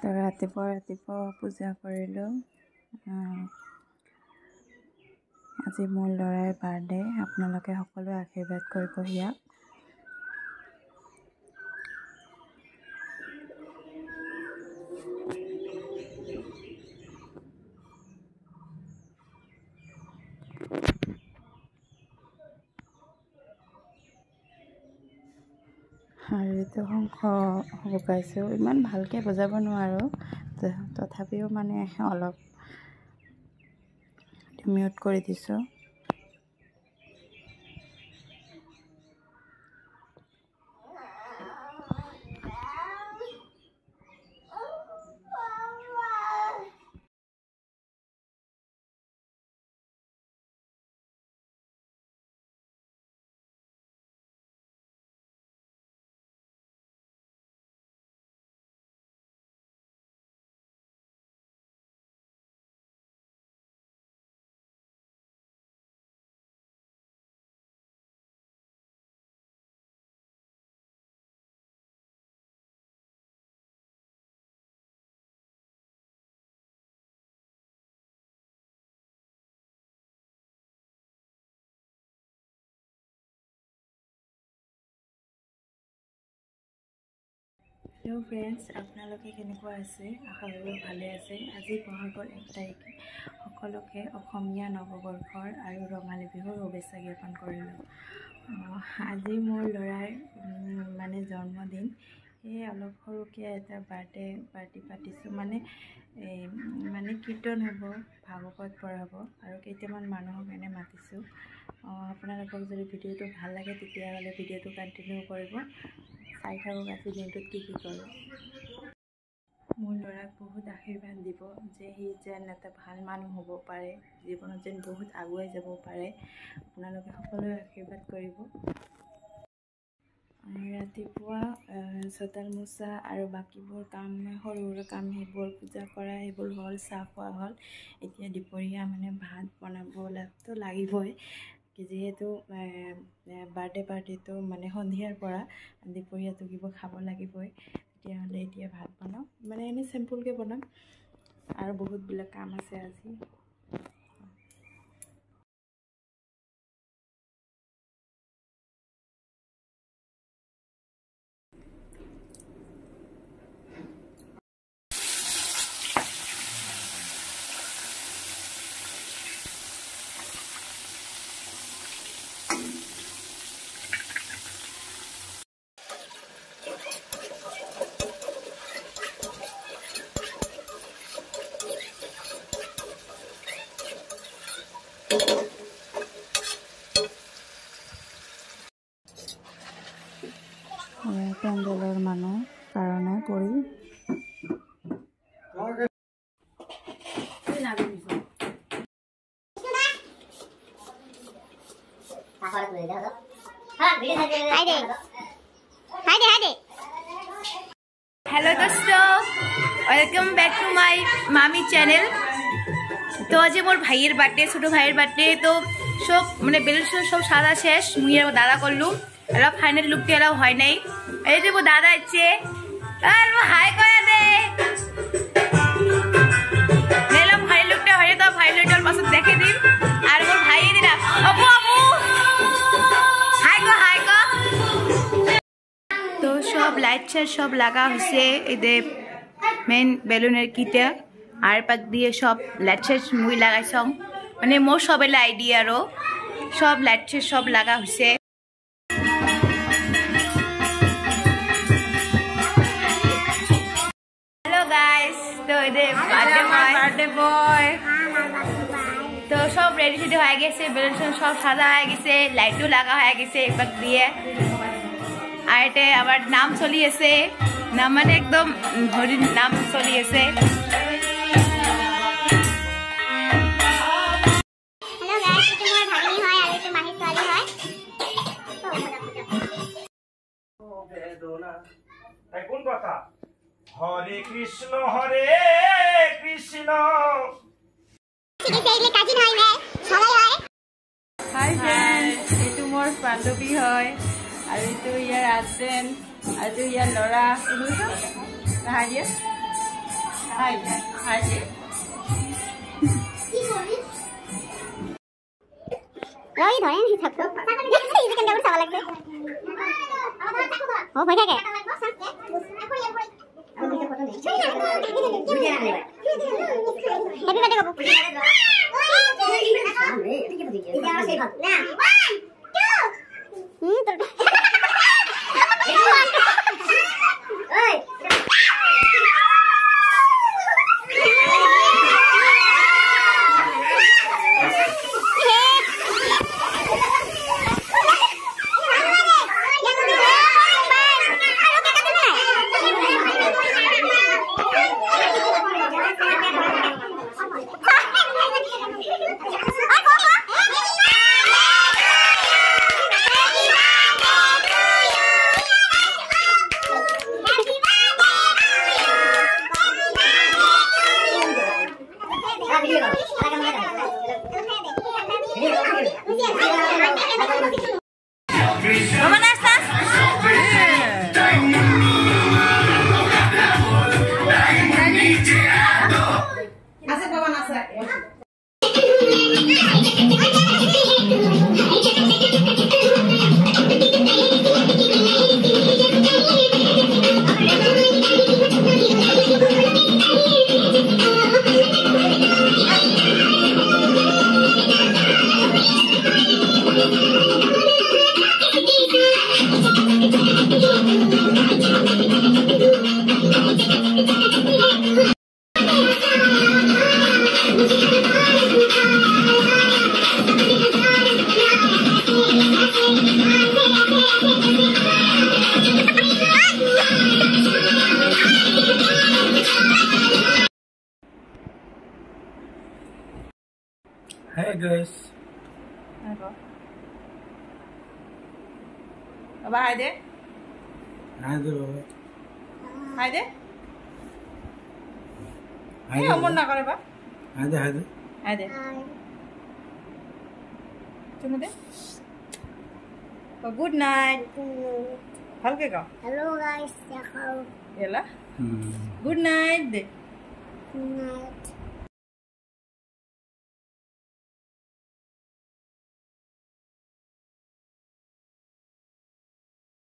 তো ৰাতিপুৱা পূজা কৰিলোঁ। আজি মোৰ ল'ৰাৰ বাৰ্থডে। আপোনালোকে সকলোৱে আশীৰ্বাদ কৰিব ইয়াক। আৰু এইটো শংখ বজাইছোঁ। ইমান ভালকৈ বজাব নোৱাৰোঁ, তথাপিও মানে অলপ মিউট কৰি দিছোঁ। হেল্ল' ফ্ৰেণ্ডছ, আপোনালোকে কেনেকুৱা আছে? আশা কৰোঁ ভালে আছে। আজি বহাগৰ 1 তাৰিখে সকলোকে অসমীয়া নৱবৰ্ষৰ আৰু ৰঙালী বিহুৰ শুভেচ্ছা জ্ঞাপন কৰিলোঁ। আজি মোৰ ল'ৰাৰ মানে জন্মদিন। সেয়ে অলপ সৰুকৈ এটা বাৰ্থডে পাৰ্টি পাতিছোঁ। মানে কীৰ্তন হ'ব, ভাগৱত পঢ়াব আৰু কেইটামান মানুহক এনে মাতিছোঁ। আপোনালোকক যদি ভিডিঅ'টো ভাল লাগে তেতিয়াহ'লে ভিডিঅ'টো কণ্টিনিউ কৰিব। চাই থাকক আজি দিনটোত কি কৰোঁ। মোৰ ল'ৰাক বহুত আশীৰ্বাদ দিব যে সি যেন এটা ভাল মানুহ হ'ব পাৰে, জীৱনত যেন বহুত আগুৱাই যাব পাৰে। আপোনালোকে সকলোৱে আশীৰ্বাদ কৰিব। ৰাতিপুৱা চোতাল মোচা আৰু বাকীবোৰ কাম, সৰু সৰু কাম, সেইবোৰ পূজা কৰা সেইবোৰ হ'ল, চাহ খোৱা হ'ল। এতিয়া দুপৰীয়া মানে ভাত বনাবতো লাগিবই, যিহেতু বাৰ্থডে পাৰ্টিটো মানে সন্ধিয়াৰ পৰা দুপৰীয়াটো কিবা খাব লাগিবই। তেতিয়াহ'লে এতিয়া ভাত বনাম, মানে এনেই চিম্পুলকৈ বনাম আৰু বহুতবিলাক কাম আছে আজি। পেণ্ডেলৰ মানুহ কাৰণে কৰি हेलो दोस्तों, वेलकम बैक टू माय मामी चैनल। तो आज मोर भाइर बार्थडे, छोटो भाइर बार्थडे। तो सब मैं बेलून सब सादा शेष मुई और दादा करलू और फाइनल लुक तो एलाव है नहीं। ये वो दादा इच्छे हाई कर दे फाइनल लुक तो है, तो फाइनल लुक पास देखे दी और मोर भाई दिला अबू अबू हाई को हाई को। तो सब लाइट चाइट सब लगा मेन बेलूनर किटा और पाक दिए सब लाइट चाइट मुई लगा मैं मोर सब आइडिया सब लाइट चाइट सब लगा। हेलो गाइस, तो बार्थडे बॉय तो सब रेडी सेडी हो गए, बेलून सब साजा हो गए, लाइटो लगा हो गए एक पाक दिए। आयते आबार नाम चली आछे, नाम माने एकदम हरि नाम चली आछे। हरे कृष्ण हरे कृष्ण। हाय फ्रेंड्स, ये मोर बान्धवी है और ये यार हाजबेंड और ये यार लड़ा Rồi thôi em thì thật đó. Gì cái đâu sao lại thế? Ủa phải cái Happy birthday Babu. ¿Cómo estás? Hey guys. Baba, hi there. Hi there, Baba. Hi there. Hi Hey, there. অমন না করে বা। Hi there. Hi there. Hi there. তুমি দে। Good night. ভালকে গাও। Hello guys, দেখো। এলা। Hmm. Good night দে। Good night.